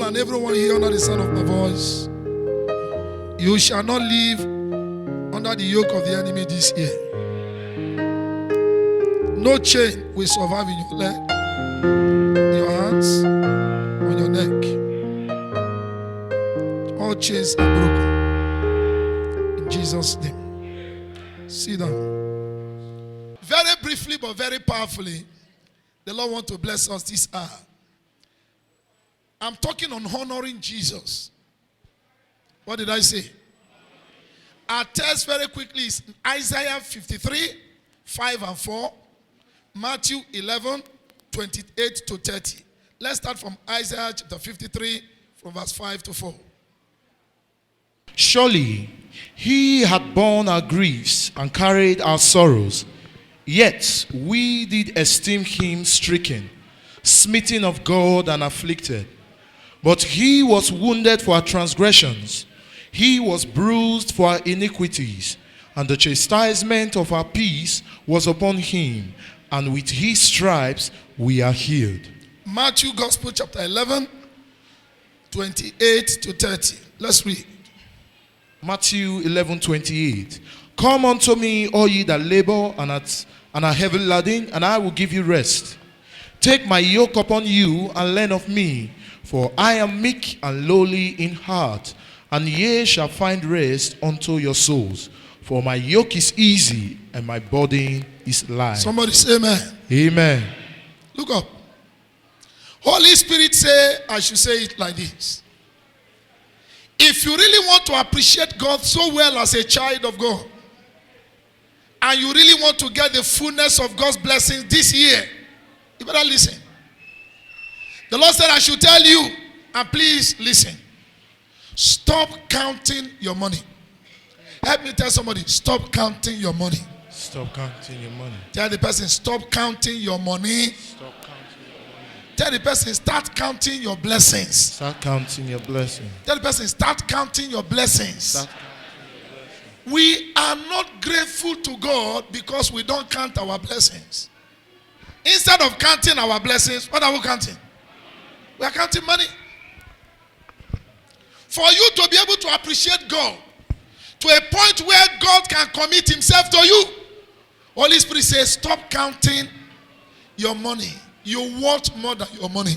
and everyone here under the sound of my voice, you shall not live under the yoke of the enemy this year. No chain will survive in your leg, in your hands, on your neck. All chains are broken. In Jesus' name. Sit down. Very briefly but very powerfully, the Lord wants to bless us this hour. I'm talking on honoring Jesus. What did I say? Our text very quickly is Isaiah 53, 5 and 4. Matthew 11, 28 to 30. Let's start from Isaiah chapter 53, from verse 5 to 4. Surely he had borne our griefs and carried our sorrows, yet we did esteem him stricken, smitten of God and afflicted. But he was wounded for our transgressions, he was bruised for our iniquities, and the chastisement of our peace was upon him, and with his stripes we are healed. Matthew Gospel chapter 11, 28 to 30. Let's read. Matthew 11:28. Come unto me, all ye that labor and are heavy laden, and I will give you rest. Take my yoke upon you and learn of me, for I am meek and lowly in heart, and ye shall find rest unto your souls. For my yoke is easy and my burden is light. Somebody say amen. Amen. Look up. Holy Spirit say, I should say it like this. If you really want to appreciate God so well as a child of God, and you really want to get the fullness of God's blessings this year, you better listen. The Lord said I should tell you, and please listen. Stop counting your money. Help me tell somebody, stop counting your money. Stop counting your money. Tell the person, stop counting your money. Stop counting your money. Tell the person, start counting your blessings. Start counting your blessings. Tell the person, start counting your blessings. Start counting your blessings. We are not grateful to God because we don't count our blessings. Instead of counting our blessings, what are we counting? We are counting money. For you to be able to appreciate God to a point where God can commit himself to you, Holy Spirit says, stop counting your money. You want more than your money.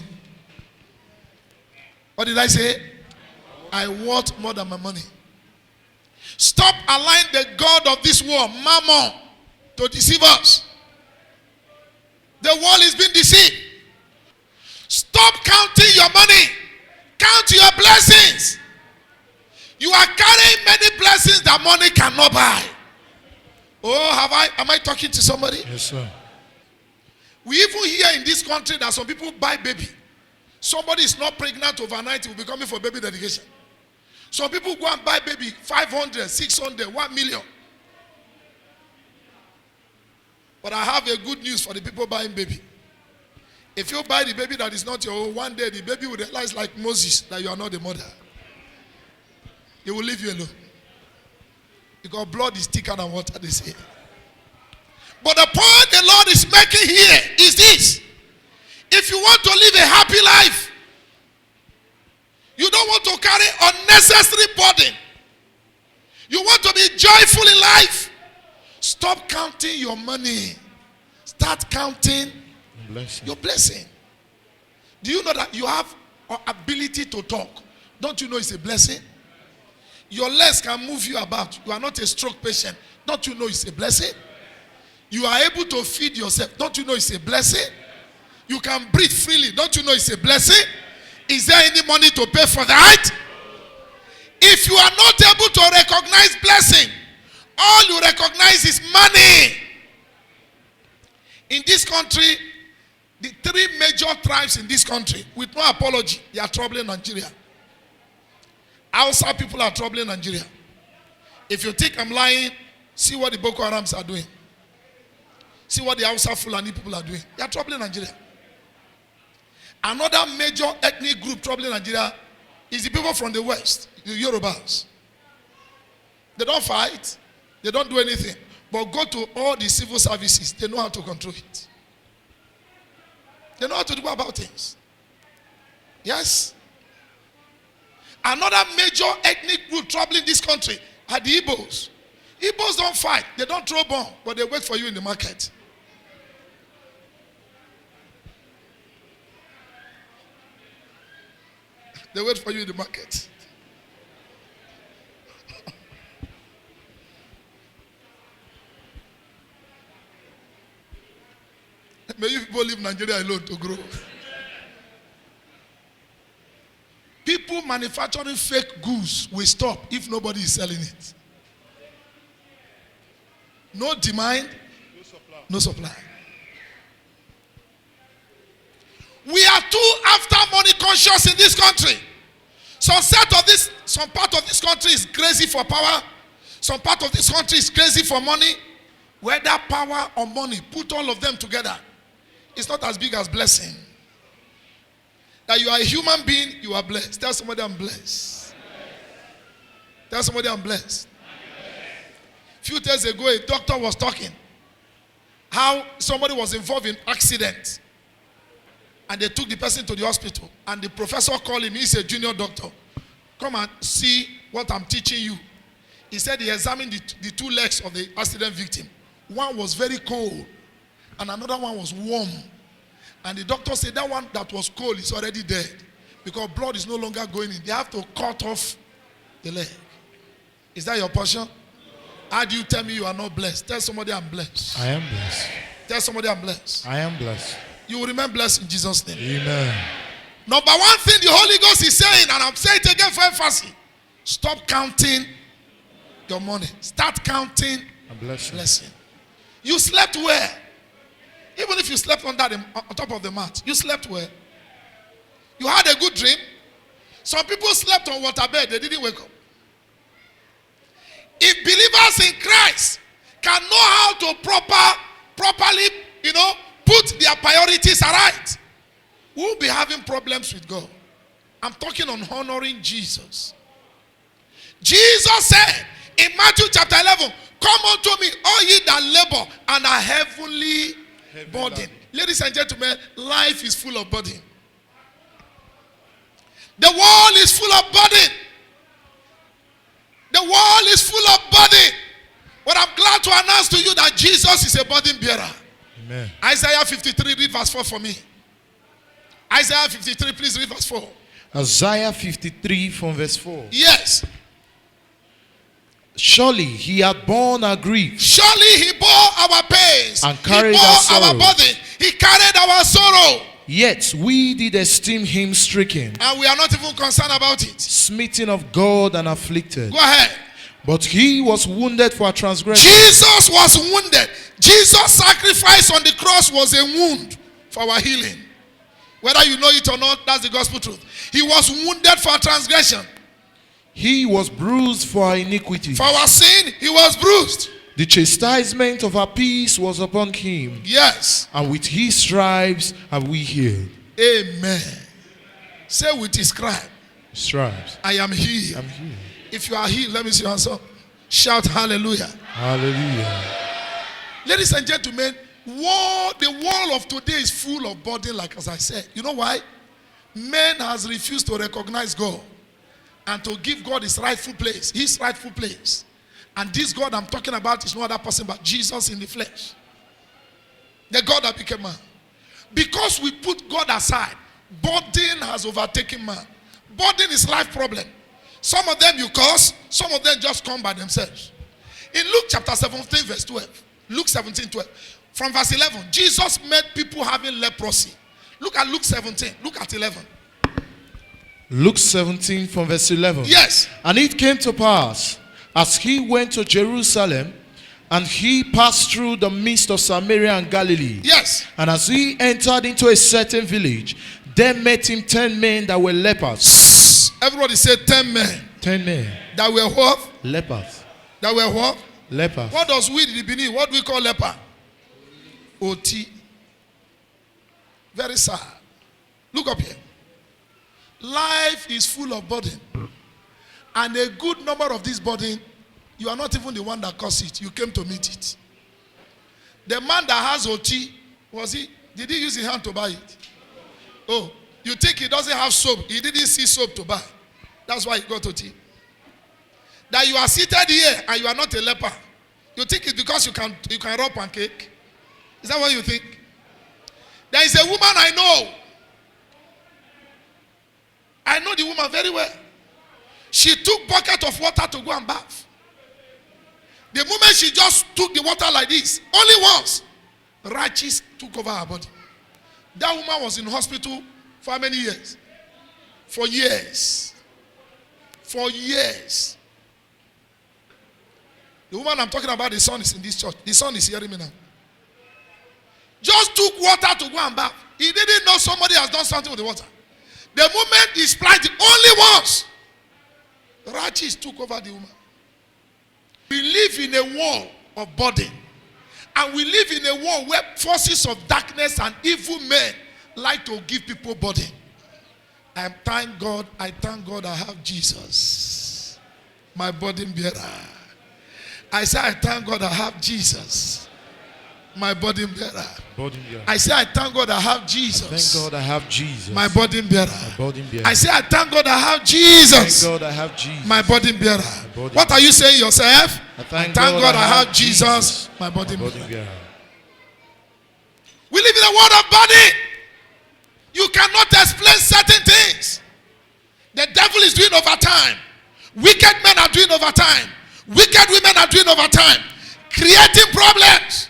What did I say? I want more than my money. Stop allowing the God of this world, Mammon, to deceive us. The world is being deceived. Stop counting your money. Count your blessings. You are carrying many blessings that money cannot buy. Oh, am I talking to somebody? Yes, sir. We even hear in this country that some people buy baby. Somebody is not pregnant overnight, will be coming for baby dedication. Some people go and buy baby 500, 600, 1 million. But I have a good news for the people buying baby. If you buy the baby that is not your own, one day the baby will realize like Moses that you are not the mother. He will leave you alone. Because blood is thicker than water, they say. But the point the Lord is making here is this. If you want to live a happy life, you don't want to carry unnecessary burden. You want to be joyful in life. Stop counting your money. Start counting your blessing. Do you know that you have an ability to talk? Don't you know it's a blessing? Your legs can move you about. You are not a stroke patient. Don't you know it's a blessing? You are able to feed yourself. Don't you know it's a blessing? You can breathe freely. Don't you know it's a blessing? Is there any money to pay for that? If you are not able to recognize blessing, all you recognize is money. In this country, the three major tribes in this country, with no apology, they are troubling Nigeria. Hausa people are troubling Nigeria. If you think I'm lying, see what the Boko Harams are doing. See what the Hausa Fulani people are doing. They are troubling Nigeria. Another major ethnic group troubling Nigeria is the people from the West, the Yorubas. They don't fight. They don't do anything. But go to all the civil services. They know how to control it. They know how to do about things. Yes. Another major ethnic group troubling this country are the Igbos. Igbos don't fight. They don't throw bomb, but they wait for you in the market. They wait for you in the market. May you people leave Nigeria alone to grow. People manufacturing fake goods will stop if nobody is selling it. No demand, no supply. We are too after money conscious in this country. Some part of this country is crazy for power. Some part of this country is crazy for money. Whether power or money, put all of them together. It's not as big as blessing. That you are a human being, you are blessed. Tell somebody I'm blessed. Tell somebody I'm blessed. A few days ago, a doctor was talking how somebody was involved in accident. And they took the person to the hospital. And the professor called him. He's a junior doctor. Come and see what I'm teaching you. He said he examined the two legs of the accident victim. One was very cold. And another one was warm. And the doctor said that one that was cold is already dead. Because blood is no longer going in. They have to cut off the leg. Is that your portion? How do you tell me you are not blessed? Tell somebody I'm blessed. I am blessed. Tell somebody I'm blessed. I am blessed. You will remain blessed in Jesus' name. Amen. Number one thing the Holy Ghost is saying, and I'm saying it again for emphasis, stop counting your money. Start counting blessing. You slept well. Even if you slept on top of the mat, you slept well. You had a good dream. Some people slept on waterbed, they didn't wake up. If believers in Christ can know how to properly, put their priorities aright, we won't be having problems with God. I'm talking on honoring Jesus. Jesus said in Matthew chapter 11, come unto me, all ye that labor and are heavily burdened. Ladies and gentlemen, life is full of burden. The world is full of burden. The world is full of burden. But I'm glad to announce to you that Jesus is a burden bearer. Amen. Isaiah 53, read verse 4 for me. Isaiah 53, please read verse 4. Isaiah 53 from verse 4. Yes. Surely he hath borne our grief. Surely he bore our pains. And carried he bore our sorrows. our burden. He carried our sorrow. Yet we did esteem him stricken, And we are not even concerned about it. smitten of God and afflicted. Go ahead. But he was wounded for our transgression. Jesus was wounded. Jesus' sacrifice on the cross was a wound for our healing. Whether you know it or not, that's the gospel truth. He was wounded for our transgression. He was bruised for our iniquity. For our sin, he was bruised. The chastisement of our peace was upon him. Yes. And with his stripes are we healed. Amen. Say with his stripes, Stripes. I am healed. I'm healed. If you are healed, let me see your answer. Shout hallelujah. Hallelujah. Ladies and gentlemen, the world of today is full of burden, like as I said. You know why? Man has refused to recognize God and to give God his rightful place. His rightful place. And this God I'm talking about is no other person but Jesus in the flesh. The God that became man. Because we put God aside, burden has overtaken man. Burden is life problem. Some of them you cause, some of them just come by themselves. In Luke chapter 17 verse 12. Luke 17:12. From verse 11, Jesus met people having leprosy. Look at Luke 17. Look at 11. Luke 17 from verse 11. Yes. And it came to pass, as he went to Jerusalem, and he passed through the midst of Samaria and Galilee. Yes. And as he entered into a certain village, there met him 10 men that were lepers. Everybody said 10 men. 10 men. That were what? Lepers. That were what? Lepers. What does we in the Benin? What do we call leper? OT. Very sad. Look up here. Life is full of burden. And a good number of this burden, you are not even the one that caused it. You came to meet it. The man that has OT, did he use his hand to buy it? Oh, you think he doesn't have soap? He didn't see soap to buy. That's why you go to tea. That you are seated here and you are not a leper. You think it's because you can rub pancake? Is that what you think? There is a woman I know. I know the woman very well. She took bucket of water to go and bath. The moment she just took the water like this, only once, rashes took over her body. That woman was in hospital for how many years? For years. For years. The woman I'm talking about, the son is in this church. The son is hearing me now. Just took water to go and bath. He didn't know somebody has done something with the water. The moment he splashed, only once, rashes took over the woman. We live in a world of burden. And we live in a world where forces of darkness and evil men like to give people burden. I thank God I have Jesus, my burden bearer. I say I thank God I have Jesus, my burden bearer. I say I thank God I have Jesus. Thank God I have Jesus. My burden bearer. My burden bearer. I say I thank God I have Jesus. Thank God I have Jesus. My burden bearer. Burden What are you saying yourself? I thank God I have Jesus. My burden bearer. We live in a world of burden. You cannot explain certain things. The devil is doing overtime. Wicked men are doing overtime. Wicked women are doing overtime. Creating problems.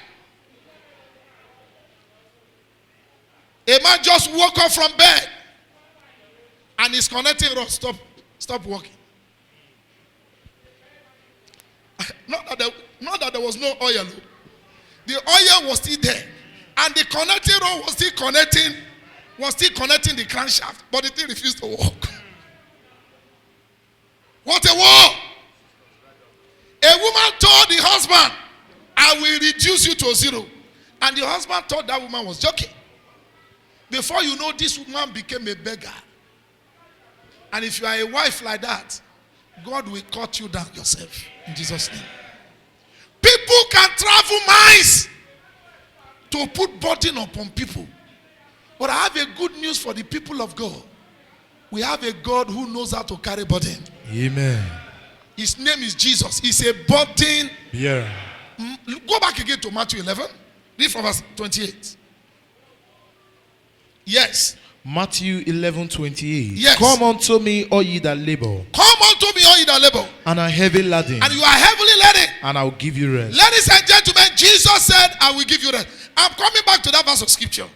A man just woke up from bed and is connecting rod. Stop walking. Not that there was no oil. The oil was still there. And the connecting rod was still connecting the crankshaft. But the thing refused to walk. What a war! A woman told the husband, I will reduce you to zero. And the husband thought that woman was joking. Before you know, this woman became a beggar. And if you are a wife like that, God will cut you down yourself. In Jesus' name. People can travel miles to put burden upon people. But I have a good news for the people of God. We have a God who knows how to carry burden. Amen. His name is Jesus. He's a burden. Yeah. Go back again to Matthew 11. Read from verse 28. Yes. Matthew 11:28. Yes. Come unto me, all ye that labor. Come unto me, all ye that labor. And are heavy laden. And you are heavily laden. And I will give you rest. Ladies and gentlemen, Jesus said, I will give you rest. I'm coming back to that verse of scripture.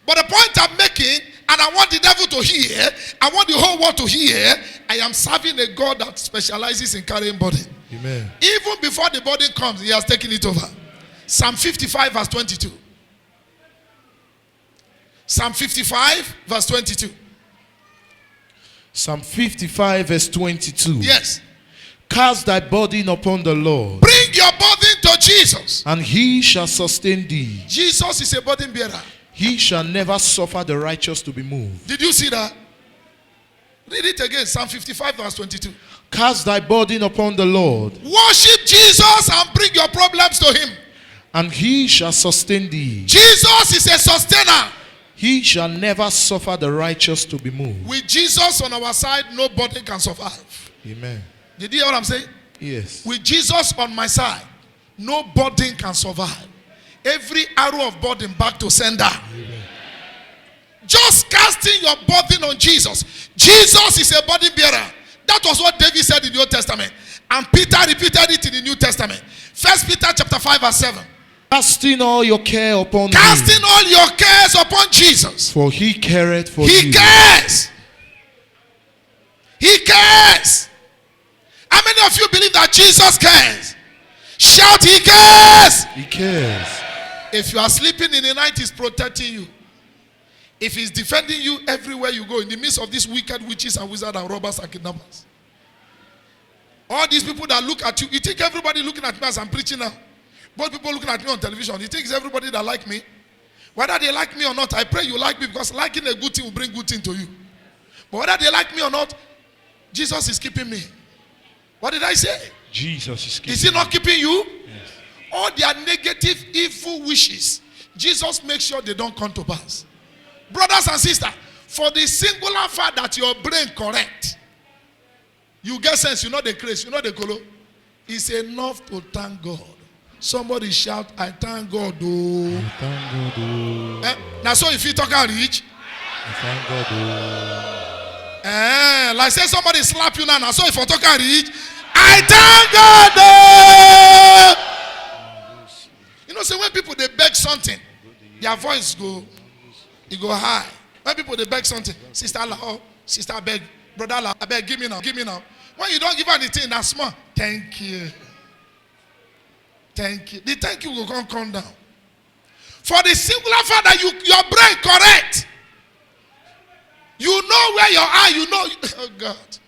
But the point I'm making, and I want the devil to hear, I want the whole world to hear, I am serving a God that specializes in carrying burden. Amen. Even before the burden comes, he has taken it over. Psalm 55 verse 22. Psalm 55 verse 22. Psalm 55 verse 22. Yes. Cast thy burden upon the Lord. Bring your burden to Jesus. And he shall sustain thee. Jesus is a burden bearer. He shall never suffer the righteous to be moved. Did you see that? Read it again. Psalm 55 verse 22. Cast thy burden upon the Lord. Worship Jesus and bring your problems to him. And he shall sustain thee. Jesus is a sustainer. He shall never suffer the righteous to be moved. With Jesus on our side, nobody can survive. Amen. Did you hear what I'm saying? Yes. With Jesus on my side, no burden can survive. Every arrow of burden back to sender. Amen. Just casting your burden on Jesus. Jesus is a burden bearer. That was what David said in the Old Testament. And Peter repeated it in the New Testament. 1 Peter chapter 5 verse 7. Casting all your care upon Casting him. all your cares upon Jesus. For he careth for He you. cares. He cares. How many of you believe that Jesus cares? Shout, he cares. He cares. If you are sleeping in the night, he's protecting you. If he's defending you everywhere you go, in the midst of these wicked witches and wizards and robbers and kidnappers. All these people that look at you, you think everybody looking at me as I'm preaching now? Both people looking at me on television, you think it's everybody that like me? Whether they like me or not, I pray you like me, because liking a good thing will bring good thing to you. But whether they like me or not, Jesus is keeping me. What did I say? Jesus is keeping. Is he not keeping you? Yes. All their negative, evil wishes, Jesus makes sure they don't come to pass. Brothers and sisters, for the singular fact that your brain correct, you get sense, you know the grace, you know the color. It's enough to thank God. Somebody shout, I thank God. Oh. I thank God. Oh. Now, so if you talk out rich, I thank God. Oh. like say somebody slap you now. Now, so if you talk out rich, I thank God. Oh. You know, so when people they beg something, their voice go high. When people they beg something, sister, sister beg, brother, I beg, give me now. When you don't give anything, that's small. Thank you. Thank you. The thank you will come down. For the singular fact that your brain correct. You know where you are. You know. Oh God.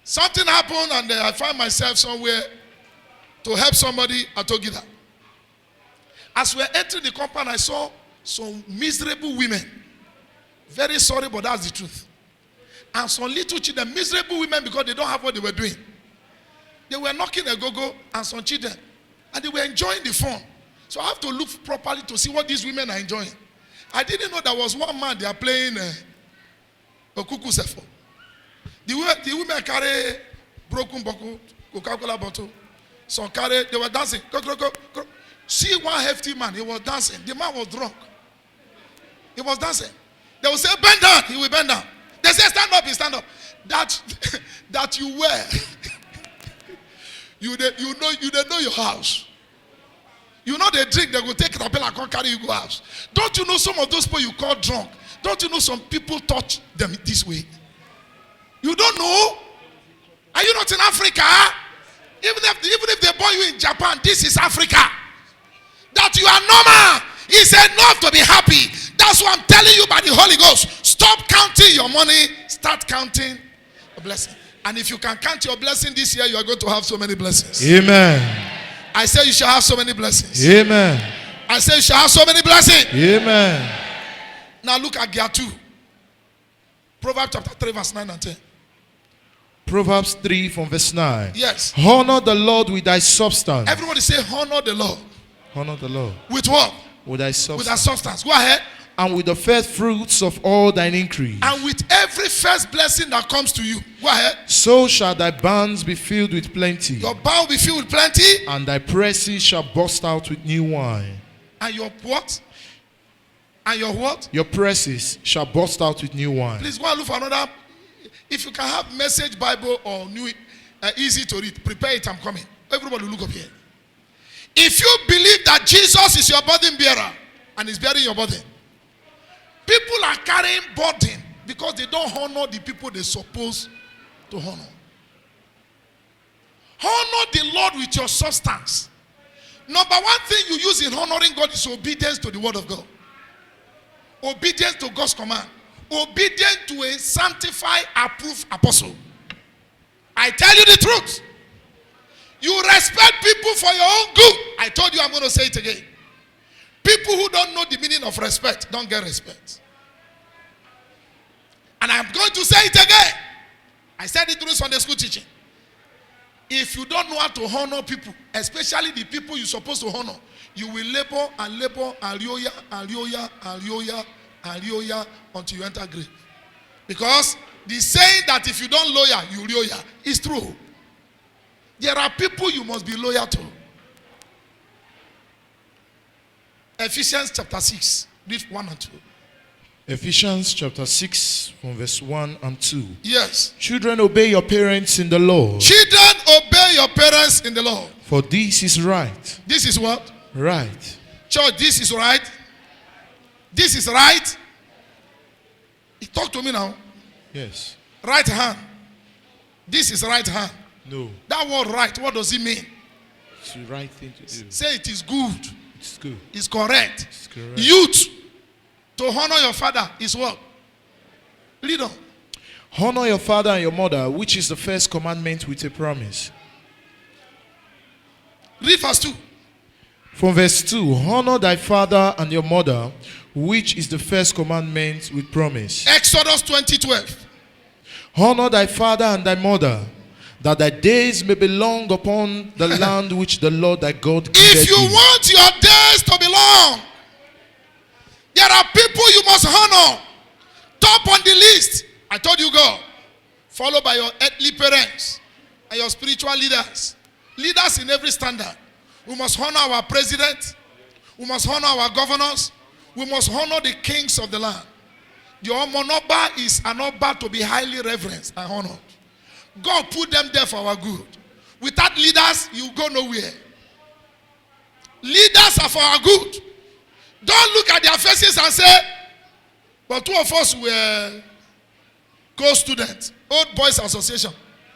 Something happened and I find myself somewhere to help somebody at Ogida. As we were entering the compound, I saw some miserable women. Very sorry, but that's the truth. And some little children, miserable women because they don't have what they were doing. They were knocking a go-go and some children. And they were enjoying the fun. So I have to look properly to see what these women are enjoying. I didn't know there was one man they are playing a cuckoo sefo. The women carry broken bottle, Coca-Cola bottle. Some carry, they were dancing. See one hefty man, he was dancing. The man was drunk. He was dancing. They will say, bend down, he will bend down. They say, stand up, he stand up. That you wear. You know your house. You know they drink, they will take the pill and come carry you go house. Don't you know some of those people you call drunk? Don't you know some people touch them this way? You don't know? Are you not in Africa? Even if they born you in Japan, this is Africa. That you are normal is enough to be happy. That's what I'm telling you by the Holy Ghost. Stop counting your money. Start counting a blessing. And if you can count your blessing this year, you are going to have so many blessings. Amen. I say you shall have so many blessings. Amen. I say you shall have so many blessings. Amen. Now look at Gear 2. Proverbs chapter 3 verse 9 and 10. Proverbs 3 from verse 9. Yes. Honor the Lord with thy substance. Everybody say honor the Lord. Honor the Lord. With what? With thy substance. With thy substance. Go ahead. And with the first fruits of all thine increase. And with every first blessing that comes to you. Go ahead. So shall thy barns be filled with plenty. Your barn will be filled with plenty. And thy presses shall burst out with new wine. And your what? And your what? Your presses shall burst out with new wine. Please go and look for another. If you can have Message Bible or New Easy to Read, prepare it, I'm coming. Everybody look up here. If you believe that Jesus is your burden bearer and is bearing your burden, people are carrying burden because they don't honor the people they're supposed to honor. Honor the Lord with your substance. Number one thing you use in honoring God is obedience to the word of God. Obedience to God's command. Obedience to a sanctified, approved apostle. I tell you the truth. You respect people for your own good. I told you I'm going to say it again. People who don't know the meaning of respect don't get respect. And I'm going to say it again. I said it during Sunday school teaching. If you don't know how to honor people, especially the people you're supposed to honor, you will labor and labor and rioya and rioya and rioya and rioya until you enter grave. Because the saying that if you don't lawyer, you rioya is true. There are people you must be loyal to. Ephesians chapter 6, read 1 and 2. Ephesians chapter 6 from verse 1 and 2. Yes. Children, obey your parents in the Lord. Children, obey your parents in the Lord. For this is right. This is what? Right. Church, this is right. This is right. Talk to me now. Yes. Right hand. This is right hand. No. That word right, what does it mean? It's the right thing to do. Say it is good. It's good. It's correct. It's correct. Youth, to honor your father is what? Read on. Honor your father and your mother, which is the first commandment with a promise. Read verse 2. From verse 2, honor thy father and your mother, which is the first commandment with promise. Exodus 20:12. Honor thy father and thy mother, that thy days may be long upon the land which the Lord thy God giveth If you thee. want your days to be long, there are people you must honor. Top on the list, I told you go. followed by your earthly parents and your spiritual leaders. Leaders in every standard. We must honor our president. We must honor our governors. We must honor the kings of the land. The Omonoba is an Oba to be highly reverenced and honored. God put them there for our good. Without leaders, you go nowhere. Leaders are for our good. Don't look at their faces and say, but two of us were co-students. Old Boys Association.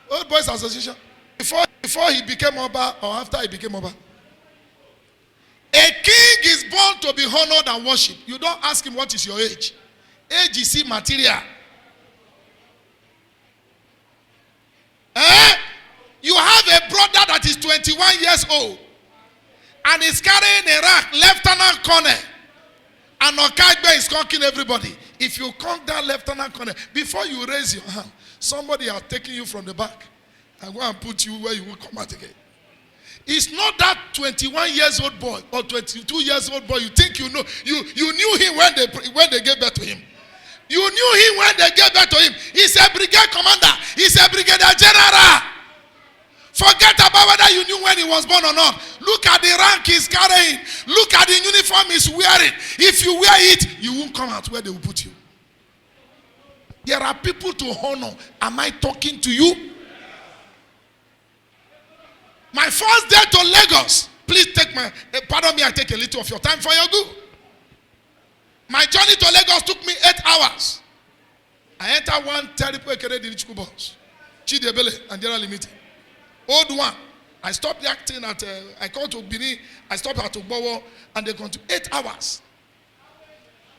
Old Boys Association. Before he became Oba or after he became Oba. A king is born to be honored and worshipped. You don't ask him what is your age. Age is immaterial. You have a brother that is 21 years old and is carrying a rank, lieutenant colonel, and Okagbe is conking everybody. If you conk that lieutenant colonel, before you raise your hand, somebody has taken you from the back and go and put you where you will come out again. It's not that 21 years old boy or 22 years old boy you think you know. You knew him when they gave birth to him. You knew him when they gave birth to him. He's a brigade commander. He's a brigadier general. Forget about whether you knew when he was born or not. Look at the rank he's carrying. Look at the uniform he's wearing. If you wear it, you won't come out where they will put you. There are people to honor. Am I talking to you? My first day to Lagos. Please take pardon me, I take a little of your time for your good. My journey to Lagos took me 8 hours. I entered one terrible Ekere bus. Chidebele and General Limited. Old one. I stopped acting at, I called to Bini, I stopped at Ogbowo, and they continued 8 hours.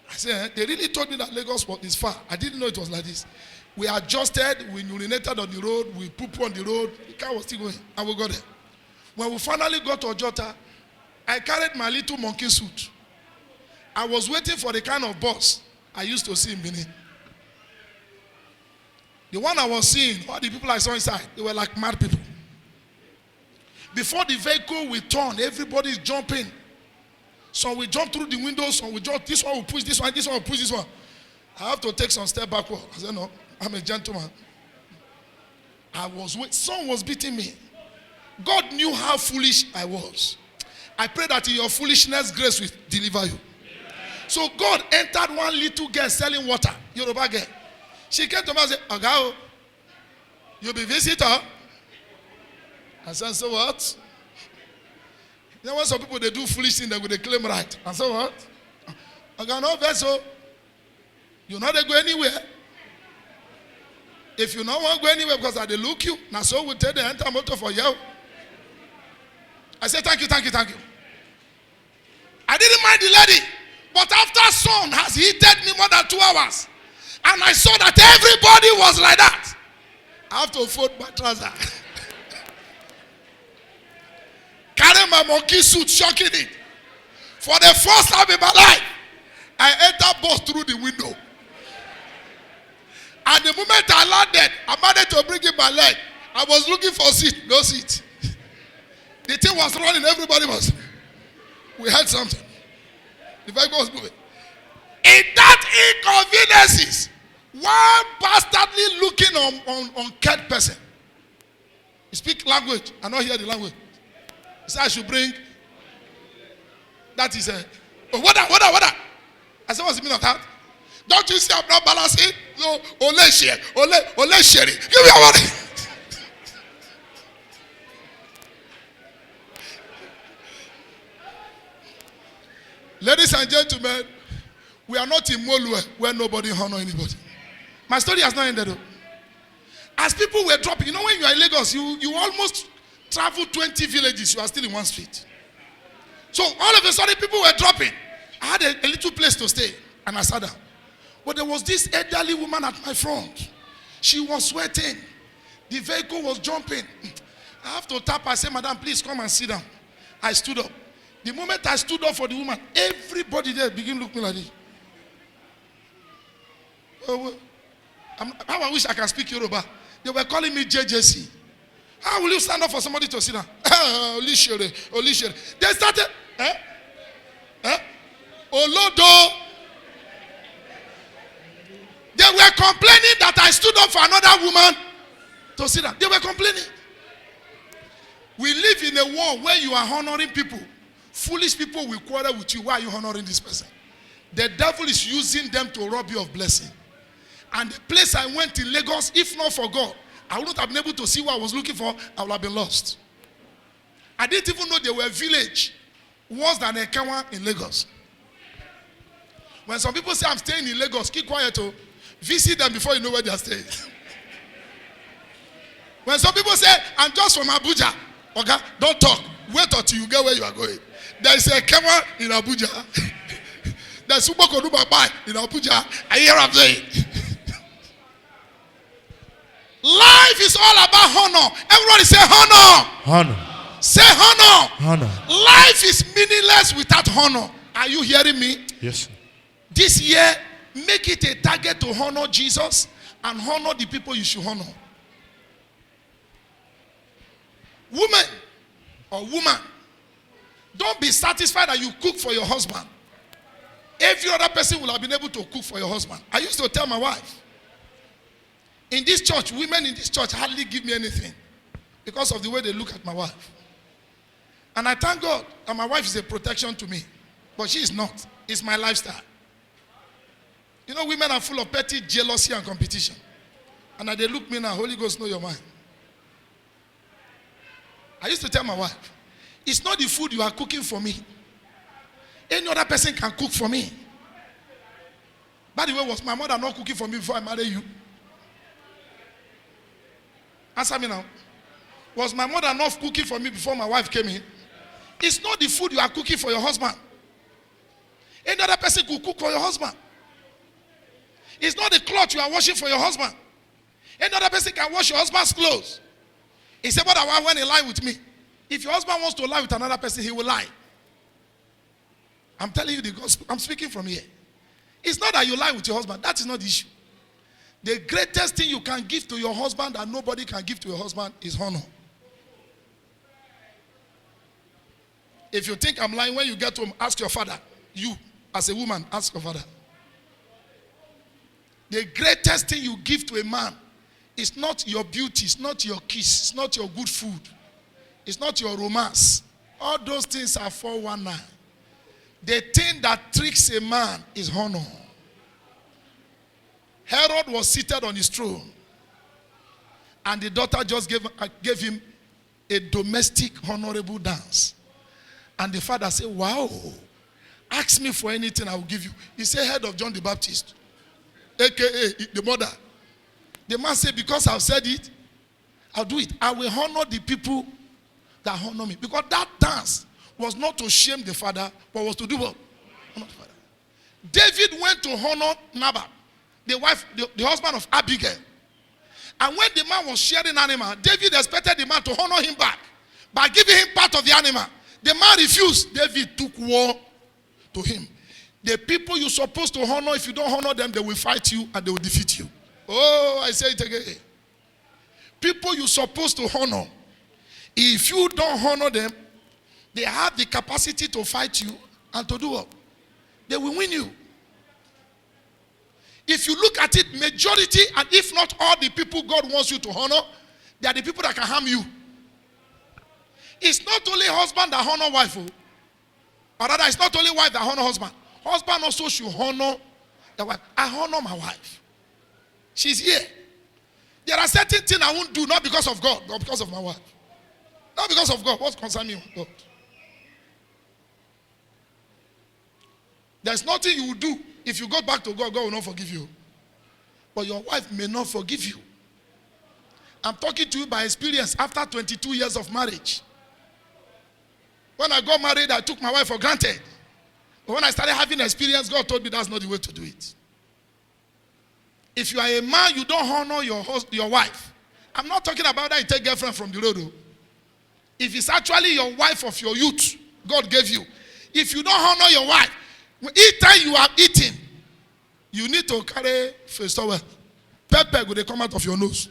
I said, they really told me that Lagos is far. I didn't know it was like this. We adjusted, we urinated on the road, we pooped on the road. The car was still going, and we got there. When we finally got to Ojota, I carried my little monkey suit. I was waiting for the kind of bus I used to see in Benin. The one I was seeing, all the people I saw inside, they were like mad people. Before the vehicle will turn, everybody is jumping. Some will jump through the windows, some will jump, this one will push this one will push this one. I have to take some step backward. I said, no, I'm a gentleman. Someone was beating me. God knew how foolish I was. I pray that in your foolishness, grace will deliver you. So God entered one little girl selling water, Yoruba girl. She came to me and said, Ogao, you'll be visitor. I said, so what? You know when some people, they do foolish things, they claim right. And so what? Oga, no vessel. You know they go anywhere. If you don't want to go anywhere because they look you, now so we tell the enter motor for you. I said, thank you. I didn't mind the lady. But after sun has heated me more than 2 hours, and I saw that everybody was like that, I have to fold my trouser. Carry my monkey suit, shocking it. For the first time in my life, I entered bus through the window. And the moment I landed, I managed to bring in my leg. I was looking for a seat, no seat. The thing was running, everybody was. We had something. The vehicle was moving. In that inconveniences, one bastardly looking on cat person. He speak language, I not hear the language. He said I should bring. That is what? I said, what's the meaning of that? Don't you see I'm not balancing? No, ole share. Give me your money. Ladies and gentlemen, we are not in Molue where nobody honor anybody. My story has not ended though. As people were dropping, you know when you are in Lagos, you almost travel 20 villages, you are still in one street. So all of a sudden people were dropping. I had a little place to stay and I sat down. But there was this elderly woman at my front. She was sweating. The vehicle was jumping. I have to tap her. I said, madam, please come and sit down. I stood up. The moment I stood up for the woman, everybody there began to look me like this. Oh, how I wish I can speak Yoruba. They were calling me JJC. How will you stand up for somebody to sit down? Olishire. They started. Olodo. They were complaining that I stood up for another woman to sit down. They were complaining. We live in a world where you are honoring people. Foolish people will quarrel with you. Why are you honoring this person? The devil is using them to rob you of blessing. And the place I went in Lagos, if not for God, I wouldn't have been able to see what I was looking for. I would have been lost. I didn't even know there were a village worse than Ekawa in Lagos. When some people say I'm staying in Lagos, keep quiet. Oh, visit them before you know where they are staying. When some people say I'm just from Abuja, okay, don't talk. Wait until you get where you are going. There is a Ekawa in Abuja. There's Super Koduba in Abuja. I hear I'm saying. Life is all about honor. Everybody say honor. Honor. Say honor. Honor. Life is meaningless without honor. Are you hearing me? Yes, sir. This year, make it a target to honor Jesus and honor the people you should honor. Woman or woman, don't be satisfied that you cook for your husband. Every other person will have been able to cook for your husband. I used to tell my wife, in this church, women in this church hardly give me anything because of the way they look at my wife. And I thank God that my wife is a protection to me. But she is not. It's my lifestyle. You know, women are full of petty jealousy and competition. And they look me now, Holy Ghost, know your mind. I used to tell my wife, it's not the food you are cooking for me. Any other person can cook for me. By the way, was my mother not cooking for me before I married you? Answer me now. Was my mother not cooking for me before my wife came in? It's not the food you are cooking for your husband. Any other person could cook for your husband. It's not the cloth you are washing for your husband. Any other person can wash your husband's clothes. He said, but I want to lie with me. If your husband wants to lie with another person, he will lie. I'm telling you the gospel. I'm speaking from here. It's not that you lie with your husband. That is not the issue. The greatest thing you can give to your husband that nobody can give to your husband is honor. If you think I'm lying, when you get home, ask your father. You, as a woman, ask your father. The greatest thing you give to a man is not your beauty, it's not your kiss, it's not your good food, it's not your romance. All those things are 419. The thing that tricks a man is honor. Herod was seated on his throne, and the daughter just gave him a domestic honorable dance. And the father said, wow, ask me for anything, I will give you. He said, head of John the Baptist, a.k.a. the mother. The man said, because I've said it, I'll do it. I will honor the people that honor me. Because that dance was not to shame the father, but was to do what? Honor the father. David went to honor Nabal, the wife, the husband of Abigail. And when the man was sharing animal, David expected the man to honor him back by giving him part of the animal. The man refused. David took war to him. The people you're supposed to honor, if you don't honor them, they will fight you and they will defeat you. Oh, I say it again. People you're supposed to honor, if you don't honor them, they have the capacity to fight you and to do what? They will win you. If you look at it, majority, and if not all the people God wants you to honor, they are the people that can harm you. It's not only husband that honor wife, or rather, it's not only wife that honor husband. Husband also should honor the wife. I honor my wife. She's here. There are certain things I won't do, not because of God, but because of my wife. Not because of God. What's concerning me with God? There's nothing you will do. If you go back to God, God will not forgive you. But your wife may not forgive you. I'm talking to you by experience after 22 years of marriage. When I got married, I took my wife for granted. But when I started having experience, God told me that's not the way to do it. If you are a man, you don't honor your wife. I'm not talking about that you take girlfriend from the road. If it's actually your wife of your youth, God gave you. If you don't honor your wife, each time you are eating, you need to carry face towel. Pepper will come out of your nose.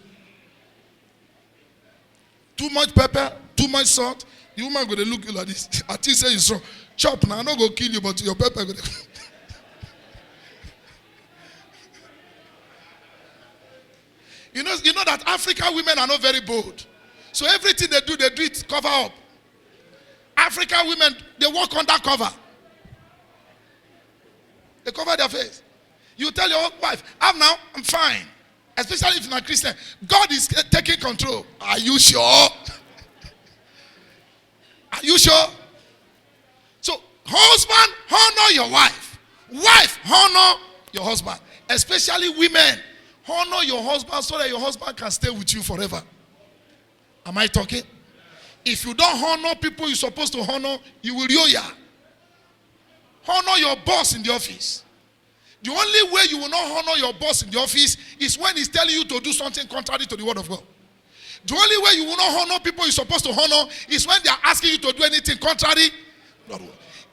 Too much pepper, too much salt. The woman will look you like this. I think say you strong. Chop now, I'm not going to kill you, but your pepper will. You know that African women are not very bold. So everything they do it cover up. African women, they walk under cover. They cover their face. You tell your wife, I'm fine. Especially if you're not Christian. God is taking control. Are you sure? Are you sure? So, husband, honor your wife. Wife, honor your husband. Especially women. Honor your husband so that your husband can stay with you forever. Am I talking? If you don't honor people you're supposed to honor, you will yoya. Honor your boss in the office. The only way you will not honor your boss in the office is when he's telling you to do something contrary to the word of God. The only way you will not honor people you're supposed to honor is when they are asking you to do anything contrary.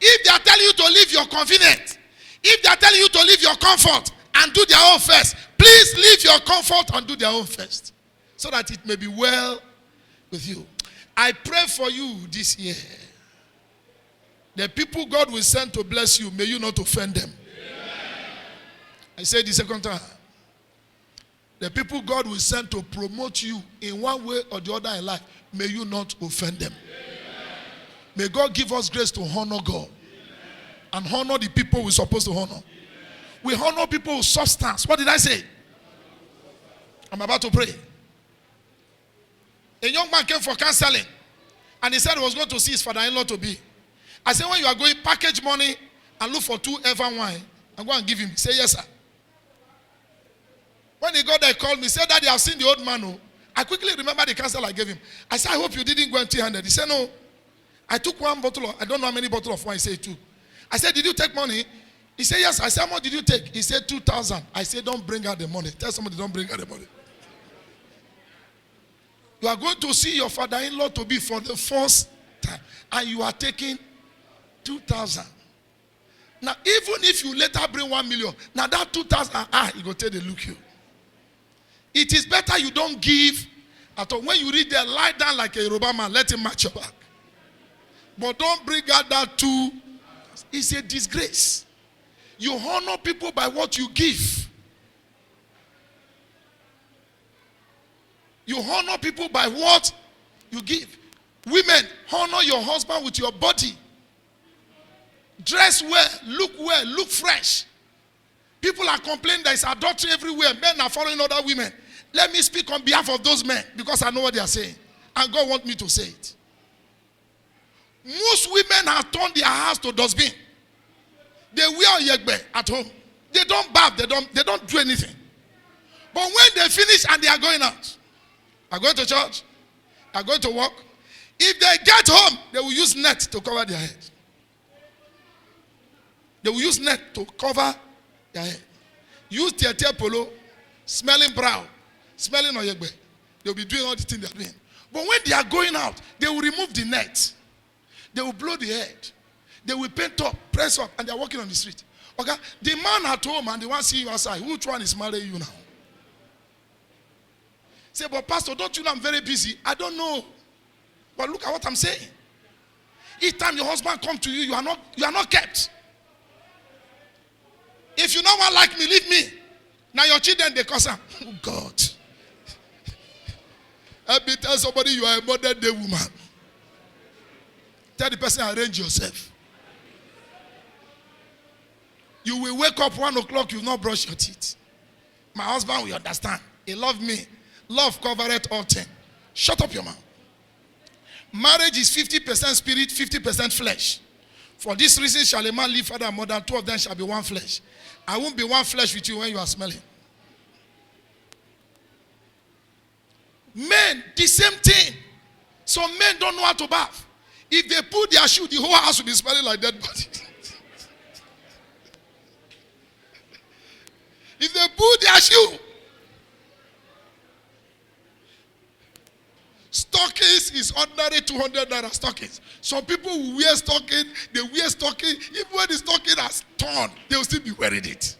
If they are telling you to leave your convenience, if they are telling you to leave your comfort and do their own first, please leave your comfort and do their own first, so that it may be well with you. I pray for you this year. The people God will send to bless you, may you not offend them. I say the second time. The people God will send to promote you in one way or the other in life, may you not offend them. May God give us grace to honor God and honor the people we're supposed to honor. We honor people with substance. What did I say? I'm about to pray. A young man came for counseling and he said he was going to see his father-in-law to be. I said, when you are going, package money and look for 2 Evan wine and go and give him. He said, yes, sir. When he got there, he called me. He said, Daddy, I've seen the old man. Oh. I quickly remember the counsel I gave him. I said, I hope you didn't go empty-handed. He said, no. I took 1 bottle I don't know how many bottles of wine. He said 2. I said, did you take money? He said, yes. I said, how much did you take? He said, 2,000. I said, don't bring out the money. Tell somebody, don't bring out the money. You are going to see your father-in-law to be for the first time. And you are taking 2,000. Now, even if you later bring 1 million, now that 2,000, you go tell the look you. It is better you don't give at all. When you read there, lie down like a Yoruba man, let him match your back. But don't bring out that 2. It's a disgrace. You honor people by what you give. You honor people by what you give. Women, honor your husband with your body. Dress well, look fresh. People are complaining there is adultery everywhere. Men are following other women. Let me speak on behalf of those men because I know what they are saying. And God wants me to say it. Most women have turned their house to dustbin. They wear yegbe at home. They don't bath. They don't do anything. But when they finish and they are going out, are going to church, are going to work, if they get home, they will use net to cover their head. They will use net to cover their head. Use their polo, smelling brown, smelling oyegbe. They will be doing all the things they are doing. But when they are going out, they will remove the net. They will blow the head. They will paint up, press up, and they are walking on the street. Okay? The man at home and the one seeing you outside, which one is marrying you now? Say, but pastor, don't you know I'm very busy? I don't know. But look at what I'm saying. Each time your husband comes to you, you are not kept. If you don't want like me, leave me. Now your children, they cause them. Oh God. Help me tell somebody you are a modern day woman. Tell the person, arrange yourself. You will wake up 1 o'clock, you will not brush your teeth. My husband will understand. He loves me. Love covereth all things. Shut up your mouth. Marriage is 50% spirit, 50% flesh. For this reason shall a man leave father and mother, 2 of them shall be one flesh. I won't be one flesh with you when you are smelling. Men, the same thing. Some men don't know how to bath. If they put their shoe, the whole house will be smelling like dead body. If they put their shoe, stockings is ordinary 200 naira stockings. Some people will wear stocking, they wear stocking, even when the stocking has torn, they will still be wearing it.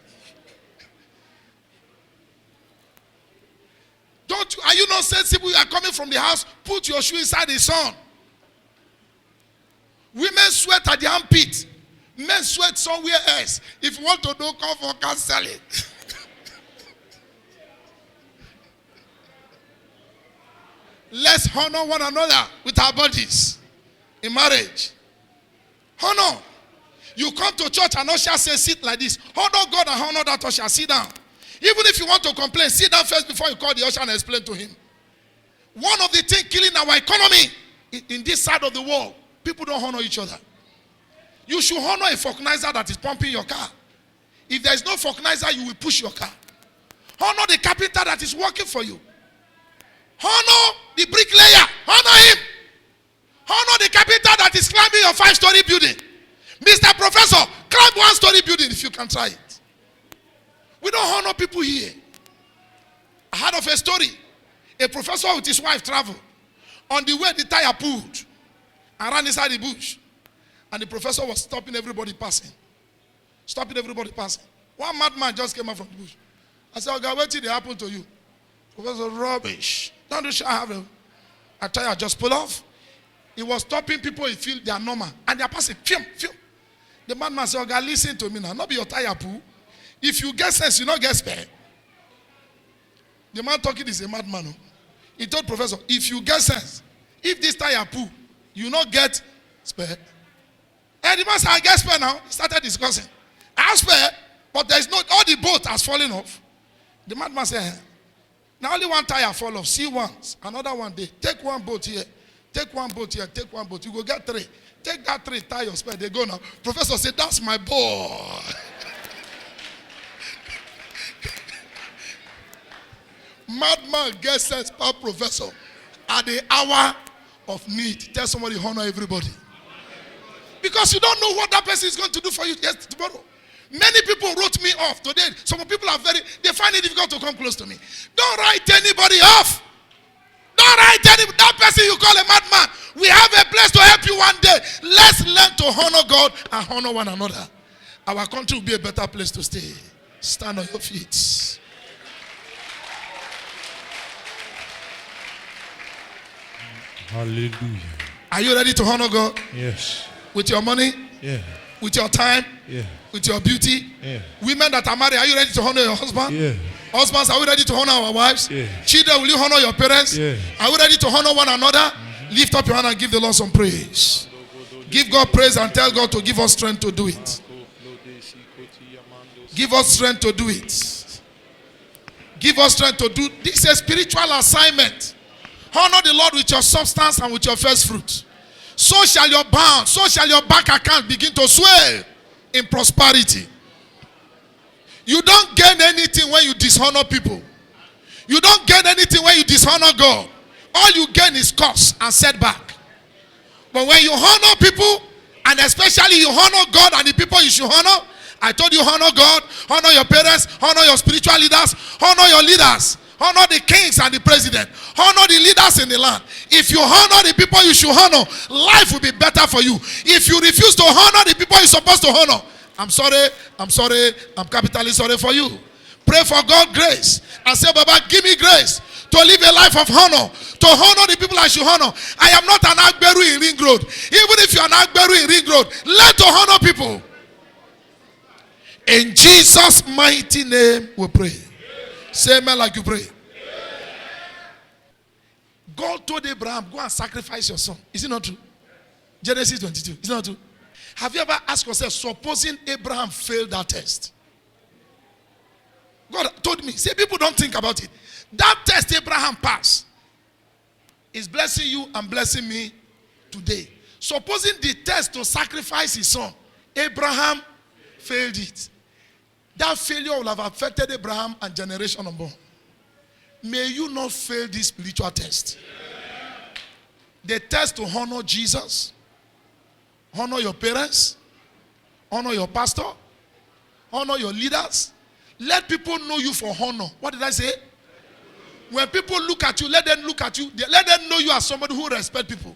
Are you not sensible? You are coming from the house, put your shoe inside the sun. Women sweat at the armpit. Men sweat somewhere else. If you want to know, come for counseling. Let's honor one another with our bodies in marriage. Honor. You come to church and usher says sit like this. Honor God and honor that usher. Sit down. Even if you want to complain, sit down first before you call the usher and explain to him. One of the things killing our economy in this side of the world, people don't honor each other. You should honor a vulcanizer that is pumping your car. If there is no vulcanizer, you will push your car. Honor the carpenter that is working for you. Honor the bricklayer. Honor him. Honor the carpenter that is climbing your 5-story building. Mr. Professor, climb 1-story building if you can try it. We don't honor people here. I heard of a story. A professor with his wife traveled. On the way, the tire pulled and ran inside the bush. And the professor was stopping everybody passing. Stopping everybody passing. One madman just came out from the bush. I said, okay, what did happen to you? Professor, rubbish. Don't you have a tire just pull off? He was stopping people, he feel they are normal. And they are passing. Film. The madman said, okay, listen to me now. Not be your tire pull. If you get sense, you not get spare. The man talking is a madman. He told professor, if you get sense, if this tire pull, you not get spare. And the man said, I get spare now. He started discussing. I have spare, but there is no, all the boat has fallen off. The madman said, now only one tire fall off. See once, another one day. Take one boat here. Take one boat here. Take one boat. You go get 3. Take that 3, tie your spare. They go now. Professor said, that's my boy. Madman gets sense per professor. At the hour of need, tell somebody, honor everybody. Because you don't know what that person is going to do for you tomorrow. Many people wrote me off today. Some people are they find it difficult to come close to me. Don't write anybody off. Don't write that person you call a madman. We have a place to help you one day. Let's learn to honor God and honor one another. Our country will be a better place to stay. Stand on your feet. Hallelujah. Are you ready to honor God? Yes. With your money? Yeah. With your time? Yeah. With your beauty? Yeah. Women that are married, are you ready to honor your husband? Yeah. Husbands, are we ready to honor our wives? Yeah. Children, will you honor your parents? Yeah. Are we ready to honor one another? Lift up your hand and give the Lord some praise. Give God praise and tell God to give us strength to do it. Give us strength to do it. Give us strength to do. This is a spiritual assignment. Honor the Lord with your substance and with your first fruit. So shall your bound, so shall your bank account begin to swell in prosperity. You don't gain anything when you dishonor people. You don't gain anything when you dishonor God. All you gain is cost and setback. But when you honor people, and especially you honor God and the people you should honor, I told you honor God, honor your parents, honor your spiritual leaders, honor your leaders, honor the kings and the president, honor the leaders in the land. If you honor the people you should honor, life will be better for you. If you refuse to honor the people you're supposed to honor, I'm sorry, I'm capitally sorry for you. Pray for God grace and say, Baba, give me grace to live a life of honor, to honor the people I should honor. I am not an Agberu in Ring Road. Even if you're an Agberu in Ring Road, learn to honor people. In Jesus' mighty name we pray. Say amen like you pray. God told Abraham, go and sacrifice your son. Is it not true? Genesis 22. Is it not true? Have you ever asked yourself, supposing Abraham failed that test? God told me, say people don't think about it. That test Abraham passed is blessing you and blessing me today. Supposing the test to sacrifice his son, Abraham failed it. That failure will have affected Abraham and generation unborn. May you not fail this spiritual test. The test to honor Jesus, honor your parents, honor your pastor, honor your leaders. Let people know you for honor. What did I say? When people look at you, let them look at you. Let them know you as somebody who respects people.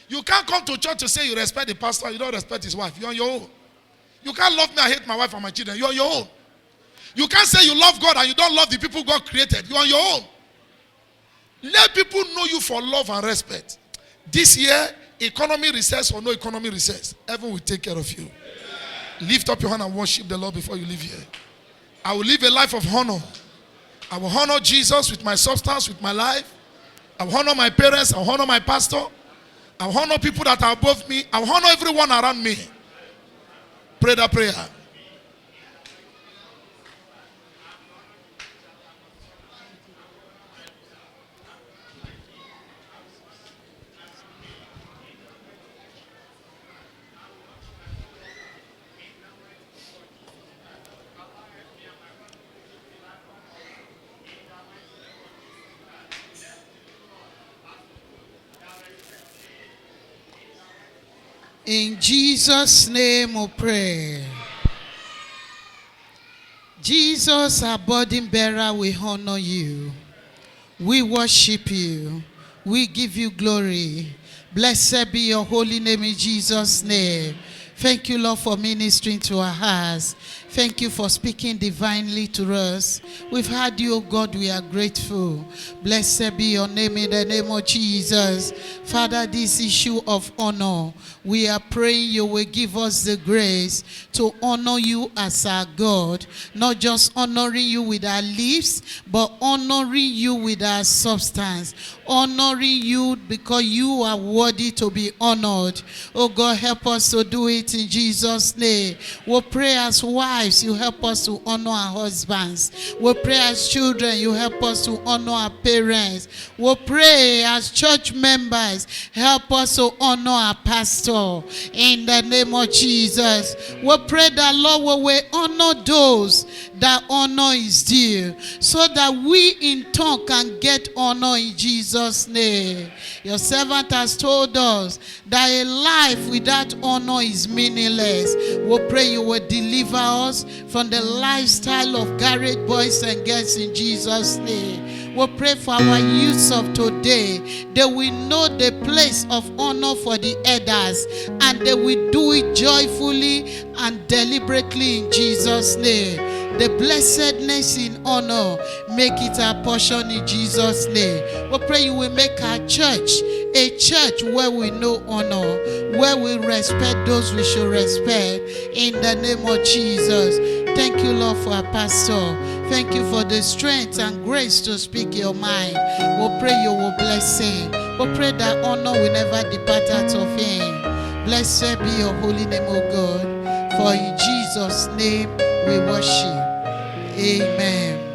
You can't come to church to say you respect the pastor, you don't respect his wife. You're on your own. You can't love me and hate my wife and my children. You're on your own. You can't say you love God and you don't love the people God created. You're on your own. Let people know you for love and respect. This year, economy recess or no economy recess, heaven will take care of you. Lift up your hand and worship the Lord before you leave here. I will live a life of honor. I will honor Jesus with my substance, with my life. I will honor my parents. I will honor my pastor. I will honor people that are above me. I will honor everyone around me. Pray that prayer. In Jesus' name we pray. Jesus, our burden bearer, we honor you. We worship you. We give you glory. Blessed be your holy name in Jesus' name. Thank you, Lord, for ministering to our hearts. Thank you for speaking divinely to us. We've heard you, O God. We are grateful. Blessed be your name in the name of Jesus. Father, this issue of honor, we are praying you will give us the grace to honor you as our God. Not just honoring you with our lips, but honoring you with our substance. Honoring you because you are worthy to be honored. Oh God, help us to do it in Jesus' name. We'll pray as wives, you help us to honor our husbands. We'll pray as children, you help us to honor our parents. We'll pray as church members, help us to honor our pastor. In the name of Jesus. We'll pray that, Lord, we will honor those that honor is due, so that we in turn can get honor in Jesus' name. Your servant has told us that a life without honor is meaningless. We'll pray you will deliver us from the lifestyle of garage boys and girls in Jesus' name. We'll pray for our youth of today. They will know the place of honor for the elders, and they will do it joyfully and deliberately in Jesus' name. The blessedness in honor, make it our portion in Jesus' name. We pray you will make our church a church where we know honor, where we respect those we should respect. In the name of Jesus. Thank you, Lord, for our pastor. Thank you for the strength and grace to speak your mind. We pray you will bless him. We pray that honor will never depart out of him. Blessed be your holy name, O God. For in Jesus' name we worship. Amen.